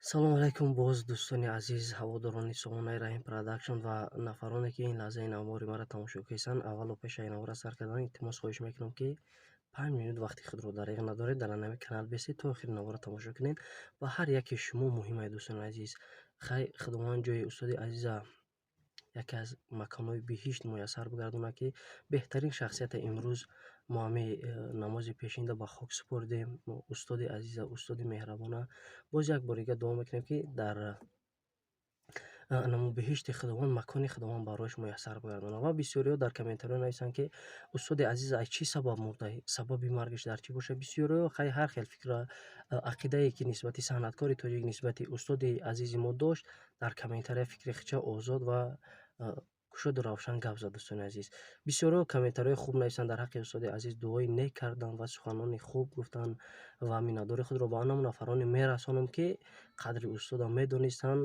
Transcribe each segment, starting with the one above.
салому алайкум боз дӯстони азиз, ҳаводорони сомонаи раҳим продакшн ва нафароне ки ин лаҳзаи навбори маро тамошо карданд. Аввало пеши ин навора сар кардан илтимос хоҳиш мекунам, ки 5 минут вақти худро дариғ надоред, дар ҳамин канал бисед то охири навора тамошо кунед. Ва ҳар яке шумо муҳимае дӯстони азиз. Хай худованд ҷои устоди азиза яке аз маконҳои биҳишт муяссар бигардонад, ки беҳтарин шахсияте имрӯз мо ҳамин намози пешинда ба хок супордем. Устоди азиза, устоди меҳрабона, боз як бор дига дуо мекунем, ки дар намо биҳишти худованд, макони худованд барояш муяссар бигардонад. Ва бисёриҳо дар комментариҳо нависанд, ки устоди азиза аз чӣ сабаб мурда, сабаби маргаш дар чӣ бошад. Бисёриҳо хай ҳар хел фикра, ақидае ки нисбати санъаткори тоҷик нисбати устоди азизи мо дошт, дар комментария фикри хича озод ва кушоду равшан гап зад. Дӯстони азиз, бисёриҳо комментариҳои хуб нависанд, дар ҳаққи устоди азиз дуои нек карданд ва суханони хуб гуфтанд ва миннатдори худро ба он нафароне мерасонам, ки қадри устодам медонистанд,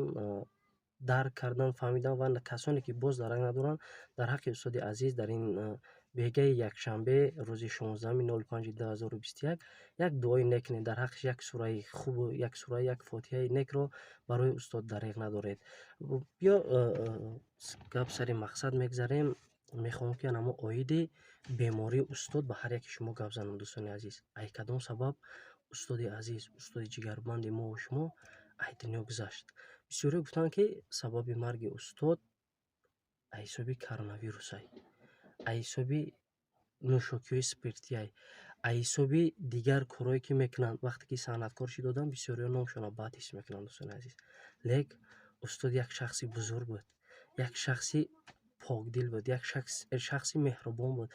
дарк кардан, фаҳмидан. Ва касоне ки боз дарак надоранд, дар ҳаққи устоди азиз дар ин бегаи якшанбе рӯзи 16/05/2021 як дуои нек кунед. Дар ҳаққиш як сураи хубу, як сураи, як фотиҳаи некро барои устод дариғ надоред. Биё гап сари мақсад мегзарем. Мехоҳам, ки анамо оиди бемории устод ба ҳар яки шумо гап занам. Дӯстони азиз, аз кадом сабаб устоди азиз, устоди ҷигарбанди мо шумо аз дунё гузашт? Бисёриҳо гуфтанд, ки сабаби марги устод аз ҳисоби коронавирусай, аз ҳисоби нӯшокиҳои спиртиай, аз ҳисоби дигар корҳое ки мекунанд. Вақте ки санъаткор шидодам, бисёриҳо номашонро бад ҳис мекунанд. Дӯстони азиз, лек устод як шахси бузург буд, як шахси покдил буд, як шахси меҳрубон буд,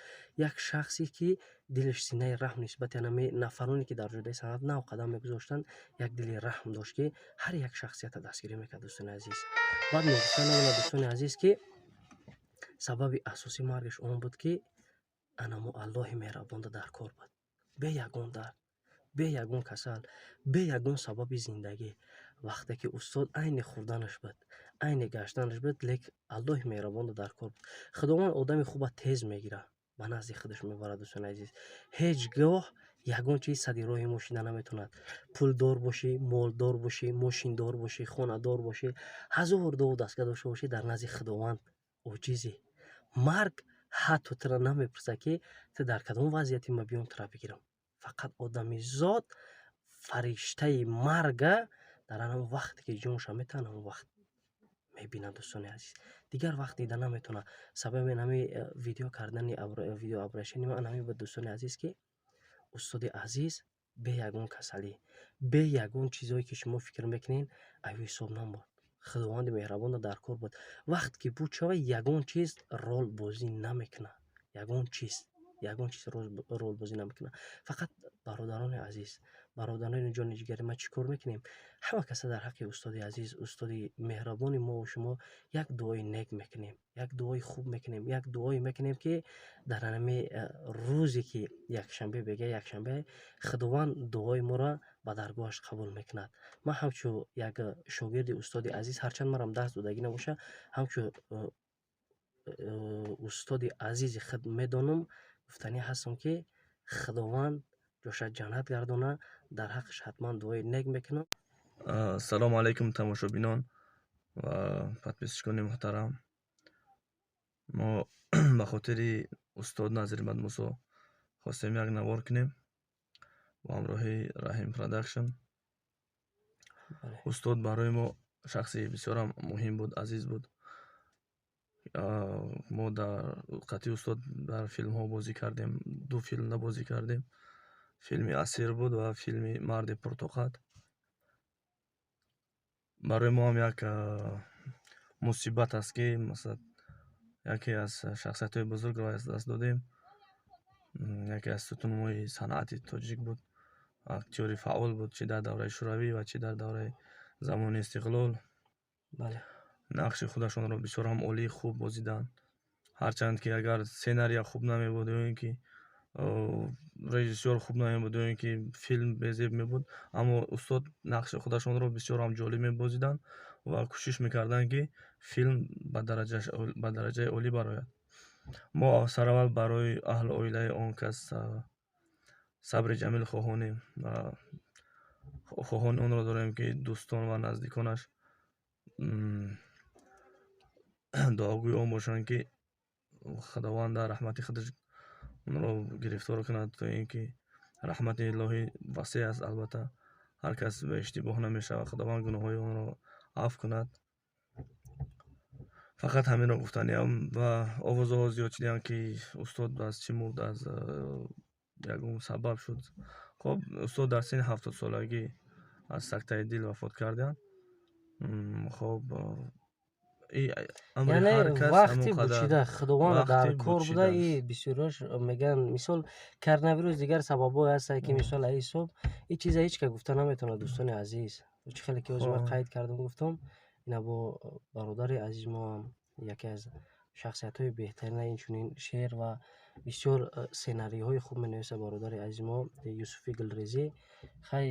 як шахсе ки дилаш синаи раҳм нисбати ҳамаи нафароне ки дар ҷойдои санъат нав қадам мегузоштанд, як дили раҳм дошт, ки ҳар як шахсиятро дастгирӣ мекард. Дӯстони азиз, баъд ногуфта намонад, дӯстони азиз, ки сабаби асосии маргаш он буд, ки анамо Аллоҳи меҳрабонда дар кор буд, бе ягон дард, бе ягон касал, бе ягон сабаби зиндагӣ. Вақте ки устод айни хурданаш буд, айни гаштанаш буд, лек Аллоҳи меҳрабонда дар кор буд. Худованд одами хуба тез мегирад, ба назди худаш мебарад. Дӯстони азиз, ҳеҷ гоҳ ягон чиз сади роҳи мо шида наметавонад. Пулдор бошӣ, молдор бошӣ, мошиндор бошӣ, хонадор бошӣ, ҳазор дову дастгах дошта бошӣ, дар назди худованд оҷизӣ. Марг ҳатто туро намепурсад, ки ту дар кадом вазъияти ма биём туро бигирам. Фақат одамизод фариштаи марга дар ҳамон вақте ки ҷонша метаҳад, ҳамон вақт мебинад. Дӯстони азиз, дигар вақт дида наметавонад. Сабаби ҳамин видео кардани видео обращении ман ҳамин буд, дӯстони азиз, ки устоди азиз бе ягон касалӣ, бе ягон чизое ки шумо фикр мекунед, аз ӯ ҳисоб намуд. Худованди меҳрабонда дар кор буд. Вақте ки буд шавад, ягон чиз рол бозӣ намекунад. Ягон чиз рол бозӣ намекунад. Фақат бародарони азиз, бародарони ҷони ҷигари ма чӣ кор мекунем? Ҳама каса дар ҳаққи устоди азиз, устоди меҳрабони мо шумо як дуои нек мекунем, як дуои хуб мекунем, як дуое мекунем, ки дар ҳамин рӯзе ки якшанбе, бегаи якшанбе, худованд дуои моро ба даргоҳаш қабул мекунад. Ман ҳамчун як шогирди устоди азиз, ҳарчанд марам даст додагӣ набошад, ҳамчун устоди азизи худ медонам, гуфтанӣ ҳастам, ки худованд ҷоша ҷаннат гардонад. Дар ҳаққаш ҳатман дуои нек мекунам. Салому алайкум тамошобинон ва подписчикони муҳтарам. Мо ба хотири устод Назир Мадмусо хостем як навор кунем бо ҳамроҳи Раҳим продакшн. Устод барои мо шахси бисёрам муҳим буд, азиз буд. мо дар қатъи устод дар филмҳо бозӣ кардем, ду филмда бозӣ кардем. Филми Асир буд ва филми Марди Пуртоқат. барои мо ҳам як мусибат аст, ки масалан яке аз шахсиятҳои бузургро аз даст додем. Яке аз сутунҳои санъати тоҷик буд, актёри фаъол буд, чӣ дар давраи шӯравӣ ва чӣ дар давраи замони истиқлол. Нақши худашонро бисёрам олӣ хуб бозиданд. Ҳарчанд ки агар сценария хуб намебуд, ё ин ки режиссёр хуб намебуд, ё ин ки филм безеб мебуд, аммо устод нақши худашонро бисёрам ҷолиб мебозиданд ва кӯшиш мекарданд, ки филм ба дараҷаи олӣ барояд. мо сараввал барои аҳлу оилаи он кас сабри ҷамил хоҳонем ва хоҳони онро дорем, ки дӯстон ва наздиконаш дуогӯи он бошанд, ки худованд дар раҳмати худаш онро гирифтор кунад, то ин ки раҳмати илоҳӣ васеъ аст. Албатта ҳар кас ба иштибоҳ намешавад, худованд гуноҳҳои онро афв кунад. Фақат ҳаминро гуфтаниям. Ва овозҳо зиёд шуданд, ки устод аз чӣ мурд, аз ягон сабаб шуд. Хоб, устод дар синни 70-солагӣ аз сактаи дил вафот карданд. Хоб, амри яъне ҳар кас вақти ҳамон қадар бучида худованд дар вақти кор буда, и бучидааст. бисёриёш мегӯянд мисол коронавирус дигар сабабҳое ҳастанд, ки мисол аз ҳисоб ин чиза ҳеҷ ка гуфта наметавонад. Дӯстони азиз, чӣ хеле ки озӣ ма Хоб, қайд кардам гуфтам, ина бо бародари азиз мо ҳам яке аз шахсиятҳои беҳтарина инчунин шеър ва бисёр сценариҳои хуб менависа бародари азизи мо Юсуфи Гулрезӣ. Хай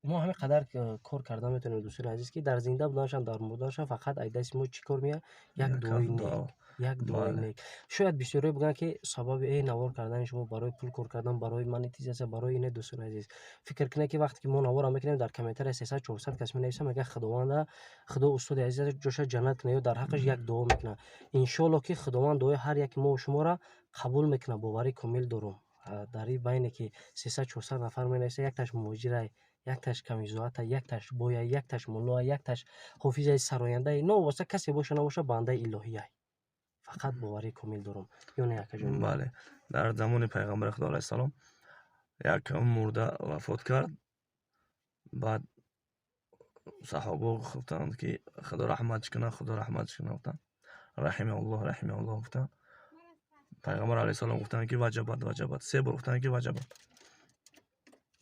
мо ҳамин қадар кор карда метавонем дӯстони азиз, ки дар зинда буданашон, дар мурданашон фақат аз дасти мо чӣ кор меяд? Як дуои нек, дуо. як дуои Бале. нек. Шояд бисёриҳо бигӯянд, ки сабаби навор кардани шумо барои пул кор кардан, барои монетизатсия, барои ине. Дӯстони азиз, фикр кунед, ки вақте ки мо наворам мекунем, дар комментария 300-400 кас менависа, мега худованда, худо устоди азизаш ҷоша ҷаннат кунад, ё дар ҳаққаш як дуо мекунад. Иншоалло, ки худованд дуои ҳар яки мо шуморо қабул мекунад. Боварӣ комил дорум. Дар ин байне ки 300-400 нафар менависа, якташ муҳоҷирай, якташ камизоата, якташ боя, якташ муллоа, якташ ҳофизаи сарояндаи, новоста касе боша набоша, бандаи илоҳияй. Фақат боварии комил дорум. Ё не акаҷон? Бале. Дар замони пайғамбари Худо алайҳиссалом як мурда вафот кард. Баъд саҳоба гуфтанд, ки худо раҳматш кунад, худо раҳматш кунад, гуфтанд. Раҳимааллоҳ гуфтанд. Пайғамбар алайҳиссалом гуфтанд, ки ваҷабат, ваҷабат. 3 бор гуфтанд, ки ваҷабат.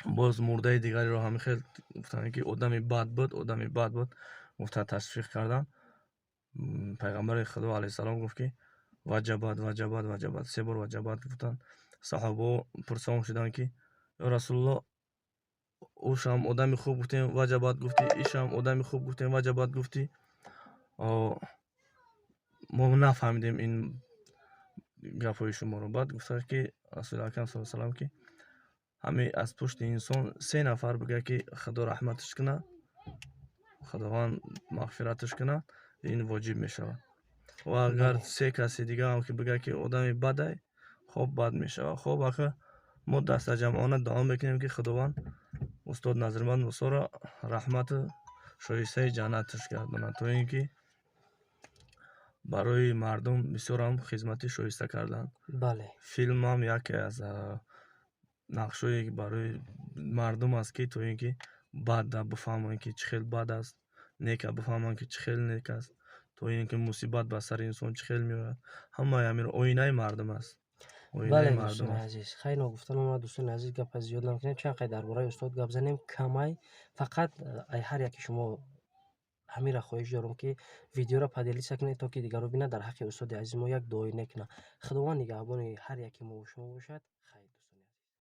Боз мурдаи дигареро ҳам хел гуфтанд, ки одами бад буд, одами бад буд, гуфта ташвиқ карданд. Пайғамбари Худо алайҳиссалом гуфт, ки ваҷабат, ваҷабат, ваҷабат. 3 бор ваҷабат гуфтанд. Саҳоба пурсон шуданд, ки ё Расулуллоҳ, ӯшам одами хуб гуфтем, ваҷабат гуфтӣ, ишам одами хуб гуфтем, ваҷабат гуфтӣ. Мо нафаҳмидем ин гапҳои шуморо. Баъд гуфта, ки Расули акрам саллаллоҳу алайҳи ва саллям, ки ҳамин аз пушти инсон 3 нафар бигӯяд, ки худо раҳматш кунад, худованд мағфиратш кунад, ин воҷиб мешавад. Ва агар 3 каси дигарам ки бигӯяд, ки одами бадай, хоб бад мешавад. Хоб аха мо дастаҷамъона дуо мекунем, ки худованд устод Назрманд Мусоро раҳмату шоистаи ҷаннатш гардонад, то ин ки барои мардум бисёрам хизмати шоиста карданд. Бале. Филмам яке аз нақшҳое барои мардум аст, ки то ин ки бада бифаҳманд, ки чӣ хел бад аст, нека бифаҳманд, ки чӣ хел нек аст, то ин ки мусибат ба сари инсон чӣ хел меояд. Ҳамаи ҳамин оинаи мардум аст. Бале, Оинаи мардум дӯстони аст. азиз, хайр ногуфтан омад. Дӯстони азиз, гапа зиёд накунем, чанд қадр дар бораи устод гап занем, камай. Фақат ай ҳар яки шумо ҳаминра хоҳиш дорам, ки видеоро падилиса кунед, то ки дигарҳо бинанд. Дар ҳаққи устоди азизи мо як дуои нек кунанд. Худованд нигаҳбони ҳар яки мо шумо бошад.